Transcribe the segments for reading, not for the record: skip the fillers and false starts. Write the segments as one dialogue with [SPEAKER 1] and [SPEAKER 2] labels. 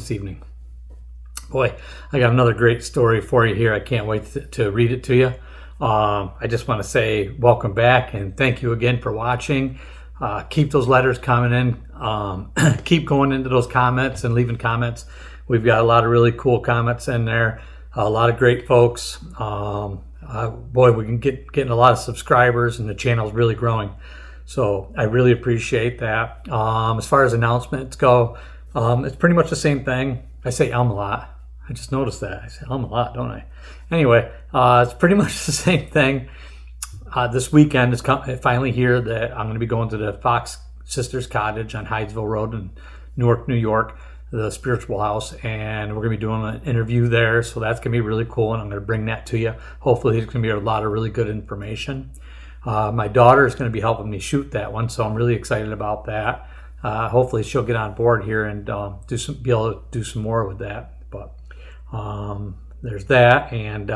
[SPEAKER 1] this evening. Boy, I got another great story for you here. I can't wait to read it to you. I just want to say welcome back and thank you again for watching. Keep those letters coming in. Keep going into those comments and leaving comments. We've got a lot of really cool comments in there. A lot of great folks. Boy, we can getting a lot of subscribers and the channel's really growing. So I really appreciate that. As far as announcements go, it's pretty much the same thing. I say a lot. I just noticed that. I say a lot, don't I? Anyway, it's pretty much the same thing. This weekend is finally here that I'm going to be going to the Fox Sisters Cottage on Hydesville Road in Newark, New York, the spiritual house, and we're going to be doing an interview there. So that's going to be really cool, and I'm going to bring that to you. Hopefully, there's going to be a lot of really good information. My daughter is going to be helping me shoot that one, so I'm really excited about that. Hopefully, she'll get on board here and be able to do some more with that. But there's that, and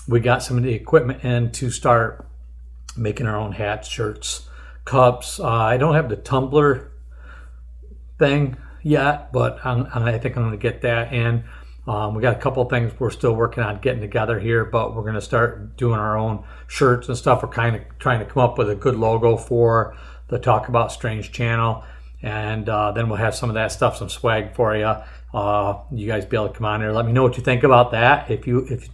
[SPEAKER 1] we got some of the equipment in to start making our own hats, shirts, cups. I don't have the tumbler thing yet, but I think I'm going to get that in. We got a couple of things we're still working on getting together here, but we're going to start doing our own shirts and stuff. We're kind of trying to come up with a good logo for the Talk About Strange channel, and then we'll have some of that stuff, some swag for you. You guys be able to come on there. Let me know what you think about that.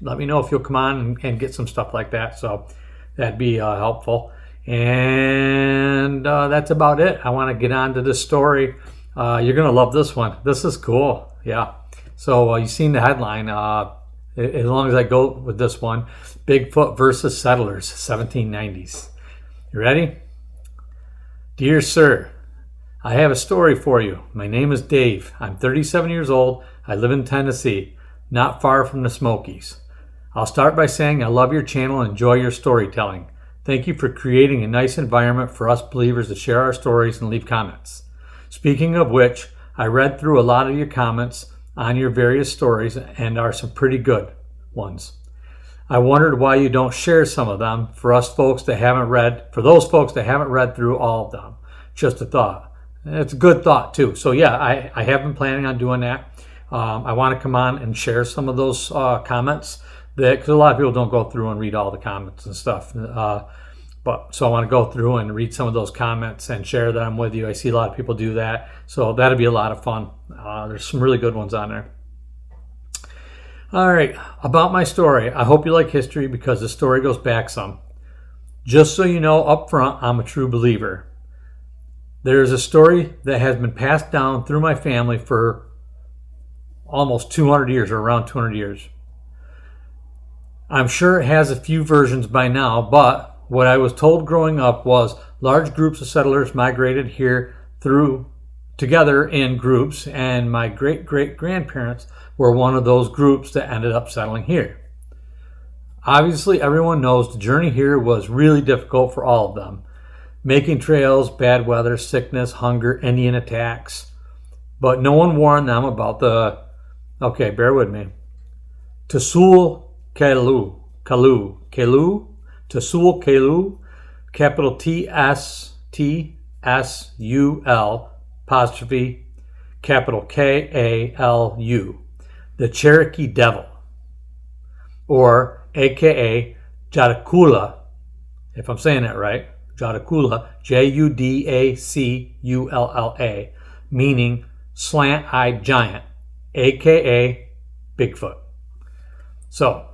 [SPEAKER 1] Let me know if you'll come on and get some stuff like that. So that'd be helpful. And that's about it. I want to get on to this story. You're gonna love this one. This is cool. Yeah. So you've seen the headline. As long as I go with this one, Bigfoot versus settlers, 1790s. You ready? Dear sir, I have a story for you. My name is Dave. I'm 37 years old. I live in Tennessee, not far from the Smokies. I'll start by saying I love your channel and enjoy your storytelling. Thank you for creating a nice environment for us believers to share our stories and leave comments. Speaking of which, I read through a lot of your comments on your various stories and are some pretty good ones. I wondered why you don't share some of them for those folks that haven't read through all of them. Just a thought. It's a good thought too. So yeah, I have been planning on doing that. I want to come on and share some of those comments because a lot of people don't go through and read all the comments and stuff. So I want to go through and read some of those comments and share them with you. I see a lot of people do that. So that'll be a lot of fun. There's some really good ones on there. All right, about my story. I hope you like history because the story goes back some. Just so you know up front, I'm a true believer. There is a story that has been passed down through my family for almost 200 years or around 200 years. I'm sure it has a few versions by now, but what I was told growing up was large groups of settlers migrated here together in groups, and my great-great-grandparents were one of those groups that ended up settling here. Obviously, everyone knows the journey here was really difficult for all of them. Making trails, bad weather, sickness, hunger, Indian attacks. But no one warned them about bear with me, Tsul Kalu, Tsul Kalu, capital Tsul, apostrophe, capital Kalu, the Cherokee Devil, or AKA Jadakula, if I'm saying that right, Jadakula, Judaculla, meaning slant-eyed giant, AKA Bigfoot. So,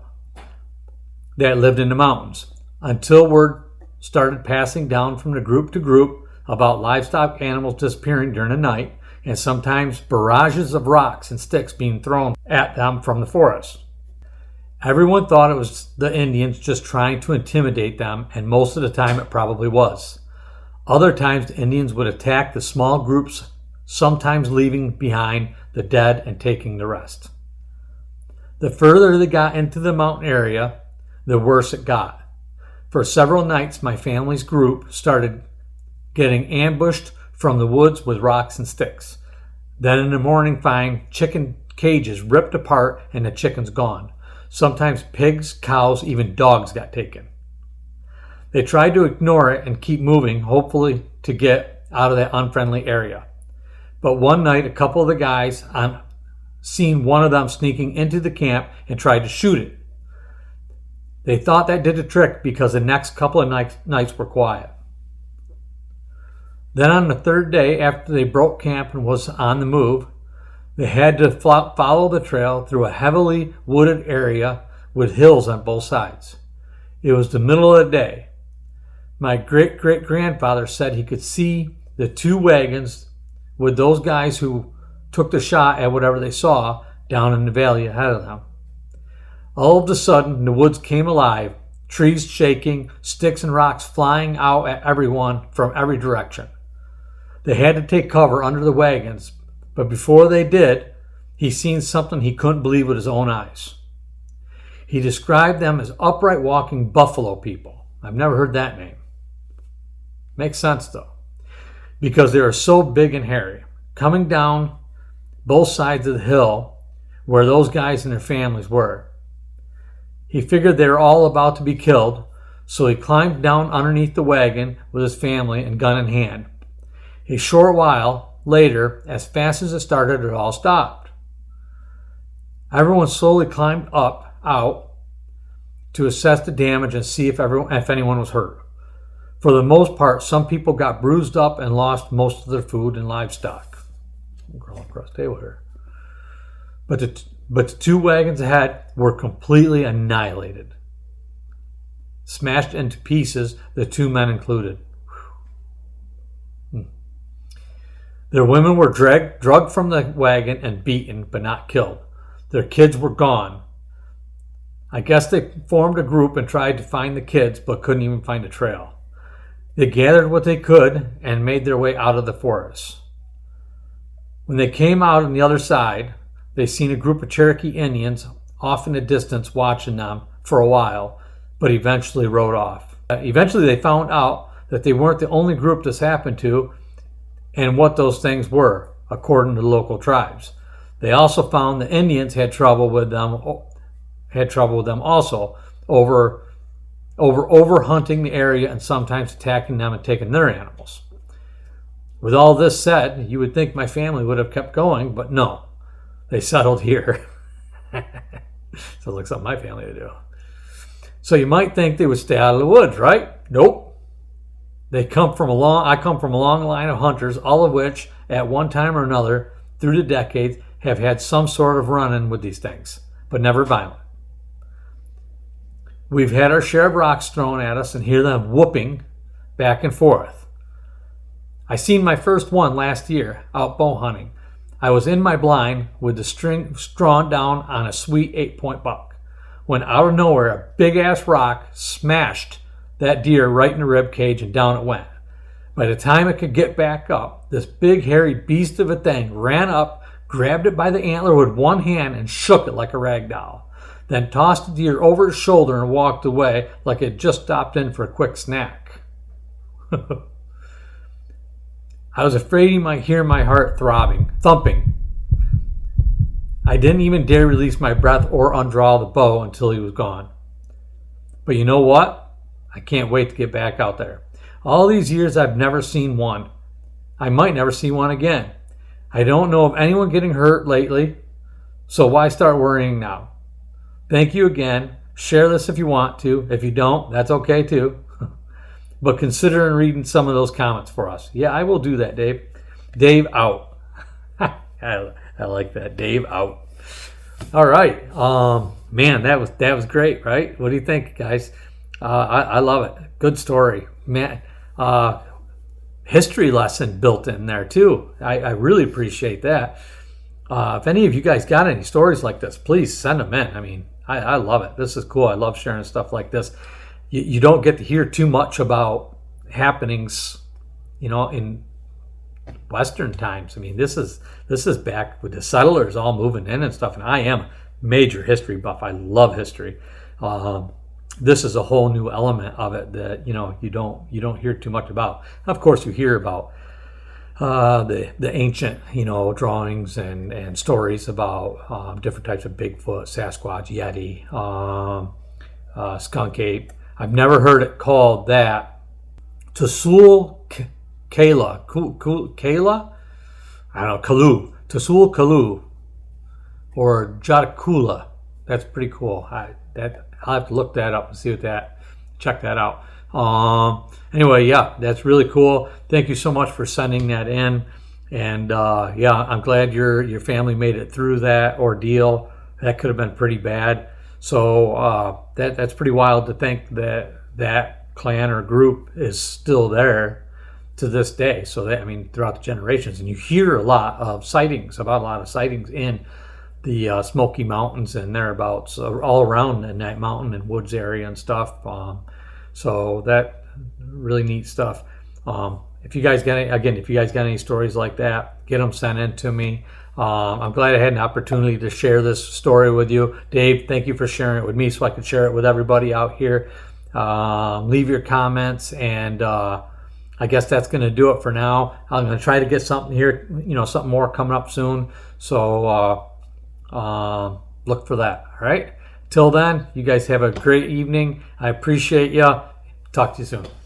[SPEAKER 1] that lived in the mountains until word started passing down from the group to group about livestock animals disappearing during the night and sometimes barrages of rocks and sticks being thrown at them from the forest. Everyone thought it was the Indians just trying to intimidate them, and most of the time it probably was. Other times the Indians would attack the small groups, sometimes leaving behind the dead and taking the rest. The further they got into the mountain area, the worse it got. For several nights, my family's group started getting ambushed from the woods with rocks and sticks. Then in the morning, find chicken cages ripped apart and the chickens gone. Sometimes pigs, cows, even dogs got taken. They tried to ignore it and keep moving, hopefully to get out of that unfriendly area. But one night, a couple of the guys on seen one of them sneaking into the camp and tried to shoot it. They thought that did the trick because the next couple of nights were quiet. Then on the third day after they broke camp and was on the move, they had to follow the trail through a heavily wooded area with hills on both sides. It was the middle of the day. My great-great-grandfather said he could see the two wagons with those guys who took the shot at whatever they saw down in the valley ahead of them. All of a sudden, the woods came alive, trees shaking, sticks and rocks flying out at everyone from every direction. They had to take cover under the wagons, but before they did, he seen something he couldn't believe with his own eyes. He described them as upright walking buffalo people. I've never heard that name. Makes sense though, because they are so big and hairy, coming down both sides of the hill where those guys and their families were. He figured they were all about to be killed, so he climbed down underneath the wagon with his family and gun in hand. A short while later, as fast as it started, it all stopped. Everyone slowly climbed out to assess the damage and see if anyone was hurt. For the most part, some people got bruised up and lost most of their food and livestock. I'm crawling across the table here. But the two wagons ahead were completely annihilated. Smashed into pieces, the two men included. Their women were drugged from the wagon and beaten, but not killed. Their kids were gone. I guess they formed a group and tried to find the kids, but couldn't even find a trail. They gathered what they could and made their way out of the forest. When they came out on the other side, they seen a group of Cherokee Indians off in the distance watching them for a while, but eventually rode off. Eventually they found out that they weren't the only group this happened to and what those things were, according to the local tribes. They also found the Indians had trouble with them also over hunting the area and sometimes attacking them and taking their animals. With all this said, you would think my family would have kept going, but no. They settled here. Sounds like something my family would do. So you might think they would stay out of the woods, right? Nope. I come from a long line of hunters, all of which, at one time or another, through the decades, have had some sort of run-in with these things, but never violent. We've had our share of rocks thrown at us and hear them whooping back and forth. I seen my first one last year out bow hunting. I was in my blind with the string drawn down on a sweet 8-point buck, when out of nowhere a big-ass rock smashed that deer right in the rib cage and down it went. By the time it could get back up, this big hairy beast of a thing ran up, grabbed it by the antler with one hand and shook it like a rag doll, then tossed the deer over his shoulder and walked away like it just stopped in for a quick snack. I was afraid he might hear my heart thumping. I didn't even dare release my breath or undraw the bow until he was gone. But you know what? I can't wait to get back out there. All these years I've never seen one. I might never see one again. I don't know of anyone getting hurt lately, so why start worrying now? Thank you again. Share this if you want to. If you don't, that's okay too. But consider reading some of those comments for us. Yeah, I will do that, Dave. Dave out. I like that. Dave out. All right. Man, that was great, right? What do you think, guys? I love it. Good story. Man, history lesson built in there too. I really appreciate that. If any of you guys got any stories like this, please send them in. I mean, I love it. This is cool. I love sharing stuff like this. You don't get to hear too much about happenings, in Western times. I mean, this is back with the settlers all moving in and stuff. And I am a major history buff. I love history. This is a whole new element of it that you don't hear too much about. Of course, you hear about the ancient drawings and stories about different types of Bigfoot, Sasquatch, Yeti, skunk ape. I've never heard it called that. Tsul Kala. Kala? I don't know. Kalu. Tsul Kalu. or Jatacula. That's pretty cool. I'll have to look that up and see check that out. Anyway, yeah, that's really cool. Thank you so much for sending that in. And yeah, I'm glad your family made it through that ordeal. That could have been pretty bad. So that's pretty wild to think that clan or group is still there to this day. So that, I mean, throughout the generations, and you hear a lot of sightings in the Smoky Mountains and thereabouts, all around in that mountain and woods area and stuff. So that really neat stuff. If you guys got any stories like that, get them sent in to me. I'm glad I had an opportunity to share this story with you. Dave, thank you for sharing it with me so I could share it with everybody out here. Leave your comments, and I guess that's going to do it for now. I'm going to try to get something here, something more coming up soon. So look for that. All right. Till then, you guys have a great evening. I appreciate you. Talk to you soon.